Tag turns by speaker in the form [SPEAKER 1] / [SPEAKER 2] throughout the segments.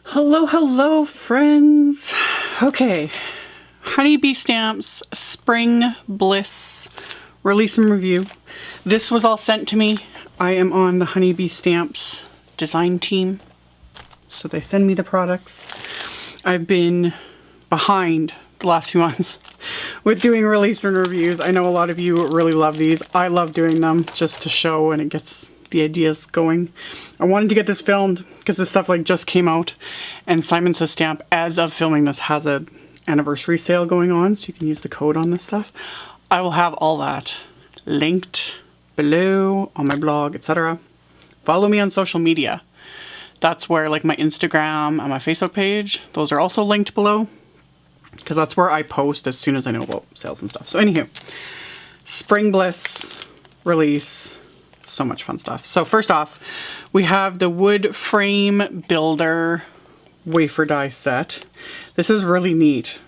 [SPEAKER 1] Hello, hello, friends. Okay, Honeybee Stamps Spring Bliss release and review. This was all sent to me. I am on the Honeybee Stamps design team, so they send me the products. I've been behind the last few months with doing release and reviews. I know a lot of you really love these. I love doing them just to show, and it gets the ideas going. I wanted to get this filmed because this stuff like just came out, and Simon Says Stamp, as of filming this, has a anniversary sale going on, so you can use the code on this stuff. I will have all that linked below on my blog, etc. Follow me on social media. That's where like my Instagram and my Facebook page, those are also linked below, because that's where I post as soon as I know about sales and stuff. So anywho, Spring Bliss release. So much fun stuff. So first off, we have the wood frame builder wafer die set. This is really neat.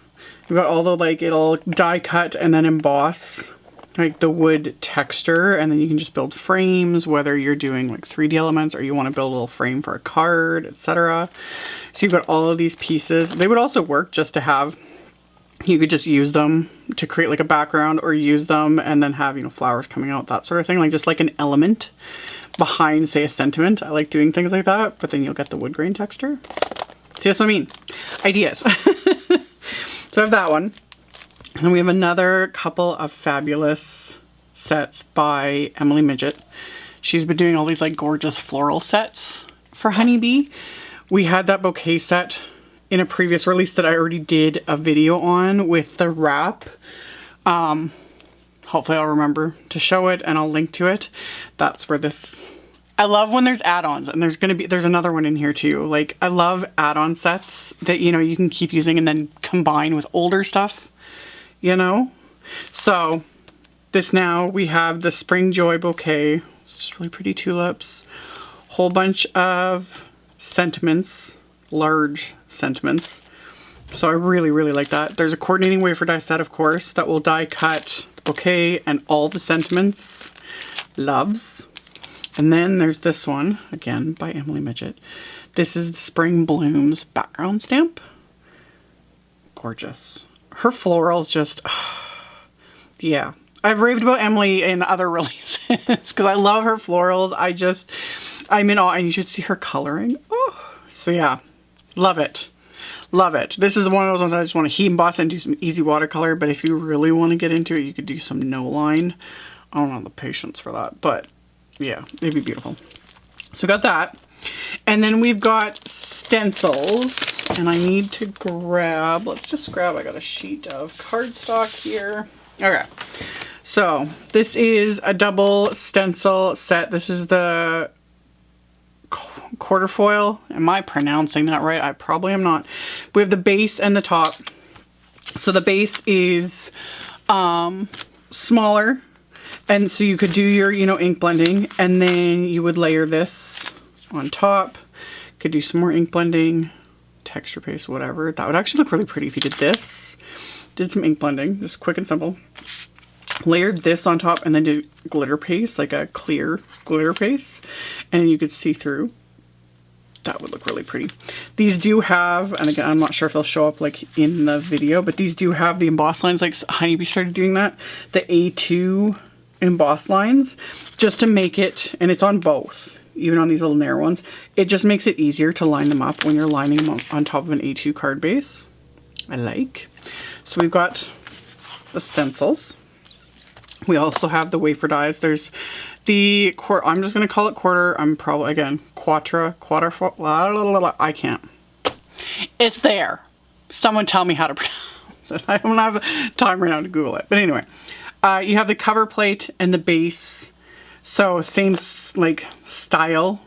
[SPEAKER 1] You've got all the like, it'll die cut and then emboss like the wood texture, and then you can just build frames, whether you're doing like 3D elements or you want to build a little frame for a card, etc. So you've got all of these pieces. They would also work just to have, you could just use them to create like a background, or use them and then have, you know, flowers coming out, that sort of thing. Like just like an element behind, say, a sentiment. I like doing things like that, but then you'll get the wood grain texture. See, that's what I mean. Ideas. So I have that one. And we have another couple of fabulous sets by Emily Midget. She's been doing all these like gorgeous floral sets for Honeybee. We had that bouquet set in a previous release that I already did a video on with the wrap. Hopefully I'll remember to show it and I'll link to it. That's where this, I love when there's add-ons, and there's another one in here too. Like, I love add-on sets that, you know, you can keep using and then combine with older stuff, you know? So this, now we have the Spring Joy Bouquet. It's really pretty tulips. Whole bunch of sentiments, large sentiments. So I really, really like that. There's a coordinating wafer die set, of course, that will die cut the bouquet and all the sentiments. Loves. And then there's this one, again, by Emily Midget. This is the Spring Blooms background stamp. Gorgeous. Her florals just, yeah. I've raved about Emily in other releases because I love her florals. I'm in awe, and you should see her coloring. Oh, so yeah, love it. Love it. This is one of those ones I just want to heat emboss and do some easy watercolor, but if you really want to get into it, you could do some no line. I don't have the patience for that, but yeah, it'd be beautiful. So we got that. And then we've got stencils, and I need to grab, let's just grab, I got a sheet of cardstock here. Okay. So this is a double stencil set. This is the QUATREFOIL. Am I pronouncing that right? I probably am not. We have the base and the top. So the base is smaller, and so you could do your, you know, ink blending, and then you would layer this on top. Could do some more ink blending, texture paste, whatever. That would actually look really pretty if you did this. Did some ink blending, just quick and simple. Layered this on top and then did glitter paste, like a clear glitter paste, and you could see through. That would look really pretty. These do have, and again, I'm not sure if they'll show up like in the video, but these do have the emboss lines, like Honeybee started doing that. The A2 emboss lines, just to make it, and it's on both, even on these little narrow ones, it just makes it easier to line them up when you're lining them on top of an A2 card base. I like. So we've got the stencils. We also have the wafer dies. There's the quarter, I'm just going to call it quarter. I'm probably, again, QUATREFOIL. I can't. It's there. Someone tell me how to pronounce it. I don't have time right now to Google it. But anyway, you have the cover plate and the base. So same like style.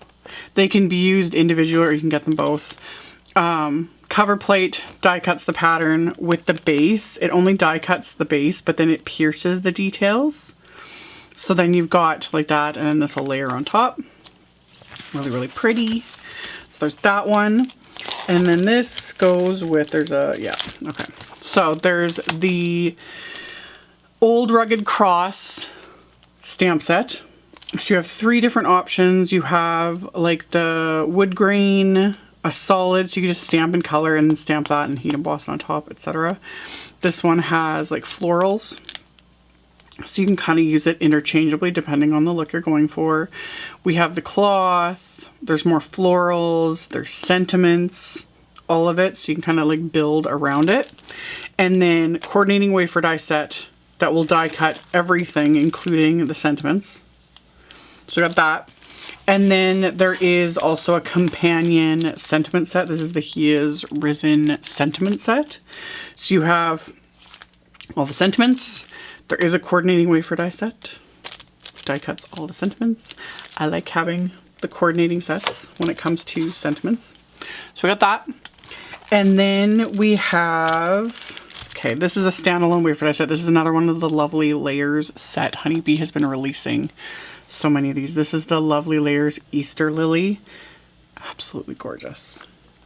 [SPEAKER 1] They can be used individually, or you can get them both. Cover plate die cuts the pattern with the base. It only die cuts the base, but then it pierces the details. So then you've got like that, and then this will layer on top. Really, really pretty. So there's that one. And then this goes with, there's a, yeah, okay. So there's the Old Rugged Cross stamp set. So you have 3 different options. You have like the wood grain, a solid, so you can just stamp and color and stamp that and heat emboss it on top, etc. This one has like florals, so you can kind of use it interchangeably depending on the look you're going for. We have the cloth, there's more florals, there's sentiments, all of it, so you can kind of like build around it. And then coordinating wafer die set that will die cut everything, including the sentiments. So we got that. And then there is also a companion sentiment set. This is the He Is Risen sentiment set. So you have all the sentiments. There is a coordinating wafer die set. Die cuts all the sentiments. I like having the coordinating sets when it comes to sentiments. So we got that. And then we have, okay, this is a standalone wafer die set. This is another one of the Lovely Layers set. Honeybee has been releasing so many of these. This is the Lovely Layers Easter Lily. Absolutely gorgeous.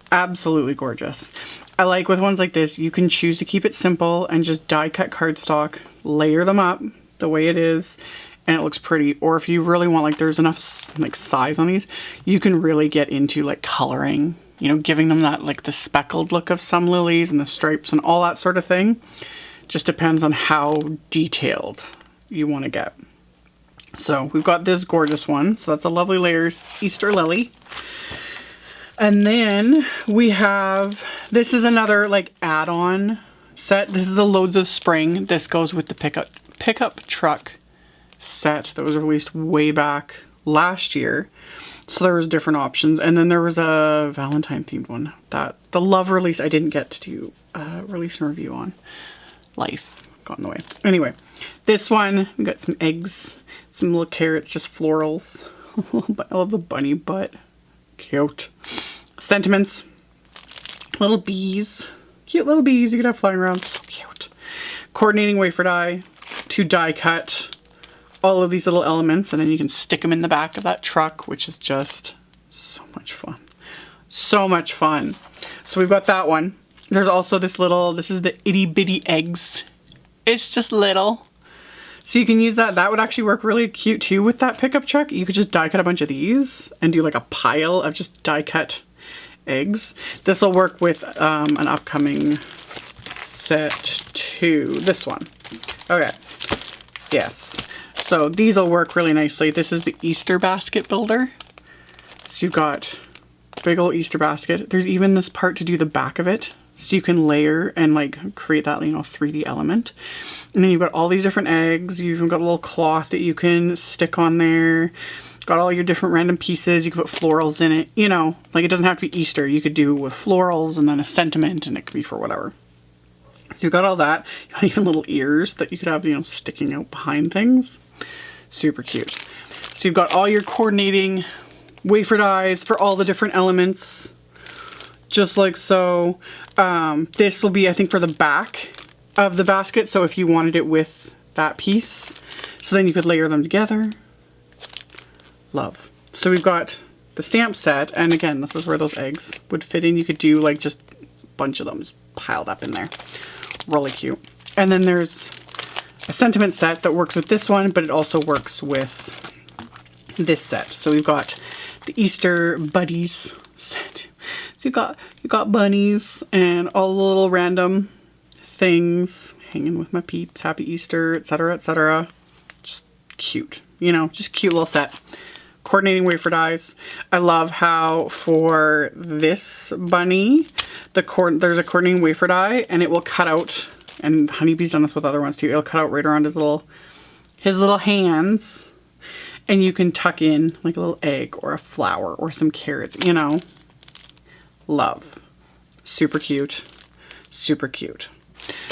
[SPEAKER 1] Absolutely gorgeous. I like with ones like this, you can choose to keep it simple and just die cut cardstock, layer them up the way it is, and it looks pretty. Or if you really want, like there's enough like size on these, you can really get into like coloring, you know, giving them that like the speckled look of some lilies and the stripes and all that sort of thing. Just depends on how detailed you want to get. So we've got this gorgeous one. So that's a Lovely Layers Easter Lily. And then we have, this is another like add-on set. This is the Loads of Spring. This goes with the pickup truck set that was released way back last year. So there was different options. And then there was a Valentine themed one that the Love release I didn't get to do release and review on. Life got in the way. Anyway, this one, we got some eggs, some little carrots, just florals. I love the bunny butt. Cute. Sentiments. Little bees. Cute little bees you could have flying around. So cute. Coordinating wafer die to die cut all of these little elements, and then you can stick them in the back of that truck, which is just so much fun. So much fun. So we've got that one. There's also this little, this is the itty bitty eggs. It's just little. So you can use that. That would actually work really cute too with that pickup truck. You could just die cut a bunch of these and do like a pile of just die cut eggs. This will work with an upcoming set too. This one. Okay. Yes. So these will work really nicely. This is the Easter basket builder. So you've got big old Easter basket. There's even this part to do the back of it. So you can layer and like create that, you know, 3D element. And then you've got all these different eggs. You've even got a little cloth that you can stick on there. Got all your different random pieces. You can put florals in it. You know, like it doesn't have to be Easter. You could do with florals and then a sentiment, and it could be for whatever. So you've got all that. You got even little ears that you could have, you know, sticking out behind things. Super cute. So you've got all your coordinating wafer dies for all the different elements. Just like so. This will be, I think, for the back of the basket. So if you wanted it with that piece, so then you could layer them together. Love. So we've got the stamp set. And again, this is where those eggs would fit in. You could do like just a bunch of them just piled up in there. Really cute. And then there's a sentiment set that works with this one, but it also works with this set. So we've got the Easter Buddies set. So you got bunnies and all the little random things, hanging with my peeps, happy Easter, etc., etc. Just cute, you know, just cute little set. Coordinating wafer dies. I love how for this bunny, there's a coordinating wafer die, and it will cut out, and Honeybee's done this with other ones too, it'll cut out right around his little hands, and you can tuck in like a little egg or a flower or some carrots, you know. Love. Super cute. Super cute.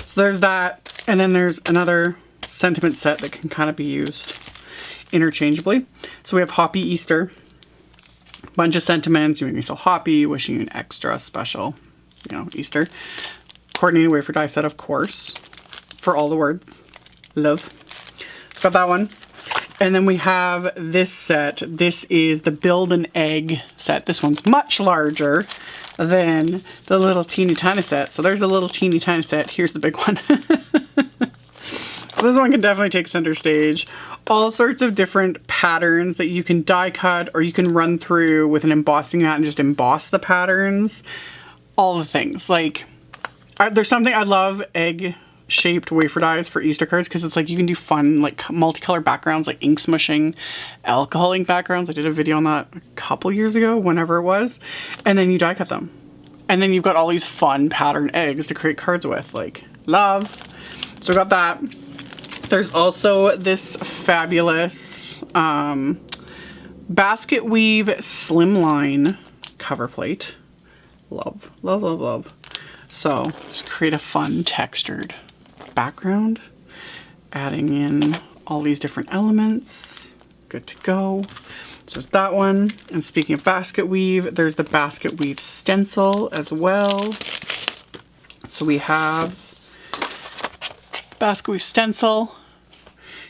[SPEAKER 1] So there's that, and then there's another sentiment set that can kind of be used interchangeably. So we have Hoppy Easter. Bunch of sentiments. You make me so happy, wishing you an extra special, you know, Easter. Coordinating wafer die set, of course, for all the words. Love. Got that one. And then we have this set. This is the Build an Egg set. This one's much larger than the little teeny tiny set. So there's a little teeny tiny set. Here's the big one. This one can definitely take center stage. All sorts of different patterns that you can die cut, or you can run through with an embossing mat and just emboss the patterns. All the things. Like, there's something I love, egg shaped wafer dies for Easter cards, because it's like you can do fun like multicolored backgrounds, like ink smushing, alcohol ink backgrounds. I did a video on that a couple years ago, whenever it was, and then you die cut them. And then you've got all these fun pattern eggs to create cards with, like, love. So I got that. There's also this fabulous basket weave slimline cover plate. Love, love, love, love. So just create a fun textured background, adding in all these different elements. Good to go. So there's that one. And speaking of basket weave, there's the basket weave stencil as well. So we have basket weave stencil.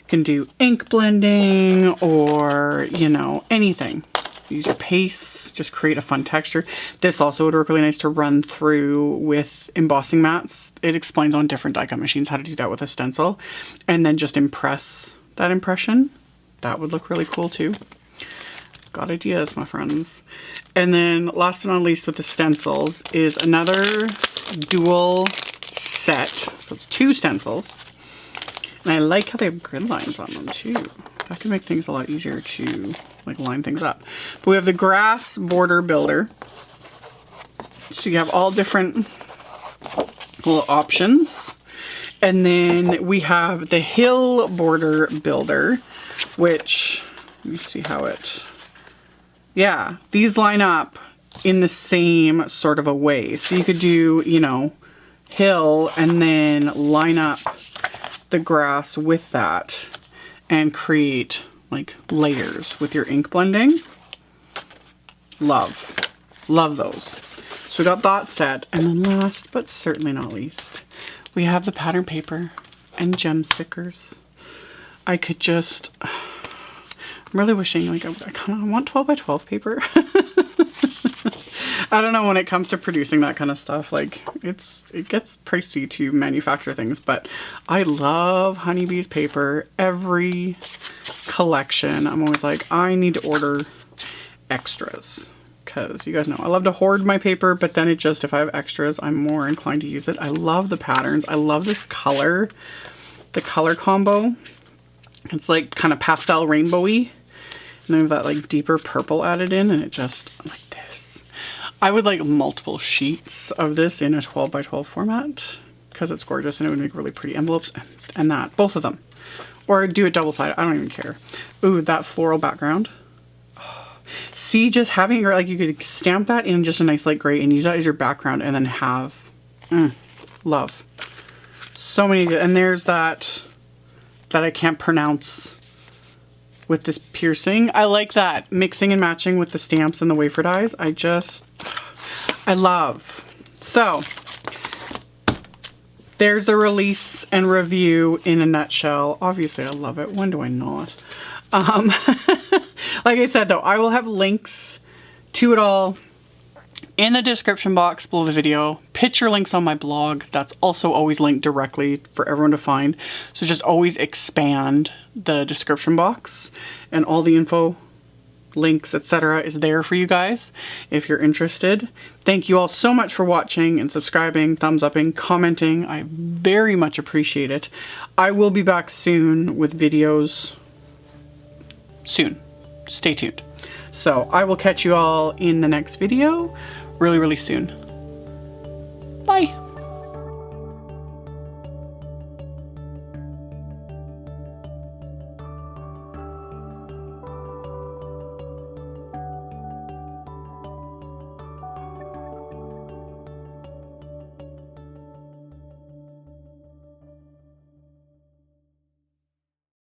[SPEAKER 1] Can do ink blending or, you know, anything. Use your paste, just create a fun texture. This also would work really nice to run through with embossing mats. It explains on different die cut machines how to do that with a stencil, and then just impress that impression. That would look really cool too. Got ideas, my friends. And then last but not least with the stencils is another dual set. So it's 2 stencils. And I like how they have grid lines on them too. That can make things a lot easier to like line things up. But we have the grass border builder. So you have all different little options. And then we have the hill border builder, which, let me see how it, yeah, these line up in the same sort of a way. So you could do, you know, hill and then line up the grass with that and create like layers with your ink blending. Love, love those. So we got that set, and then last but certainly not least, we have the pattern paper and gem stickers. I could just, I'm really wishing like I want 12 by 12 paper. I don't know, when it comes to producing that kind of stuff, like it gets pricey to manufacture things, but I love Honeybee's paper. Every collection, I'm always like, I need to order extras, because you guys know I love to hoard my paper, but then it just, if I have extras, I'm more inclined to use it. I love the patterns. I love this color, the color combo. It's like kind of pastel rainbowy, and then have that like deeper purple added in, and it just, I'm like, this. I would like multiple sheets of this in a 12 by 12 format, because it's gorgeous and it would make really pretty envelopes, and that, both of them. Or do it double-sided, I don't even care. Ooh, that floral background. Oh. See, just having, or like you could stamp that in just a nice light gray and use that as your background, and then have, love. So many good, and there's that I can't pronounce with this piercing. I like that, mixing and matching with the stamps and the wafer dies. I love. So there's the release and review in a nutshell. Obviously I love it, when do I not? Like I said though, I will have links to it all in the description box below the video. Picture links on my blog, that's also always linked directly for everyone to find. So just always expand the description box, and all the info, links, etc. is there for you guys if you're interested. Thank you all so much for watching and subscribing, thumbs upping, commenting. I very much appreciate it. I will be back soon with videos soon. Stay tuned. So I will catch you all in the next video really, really soon. Bye.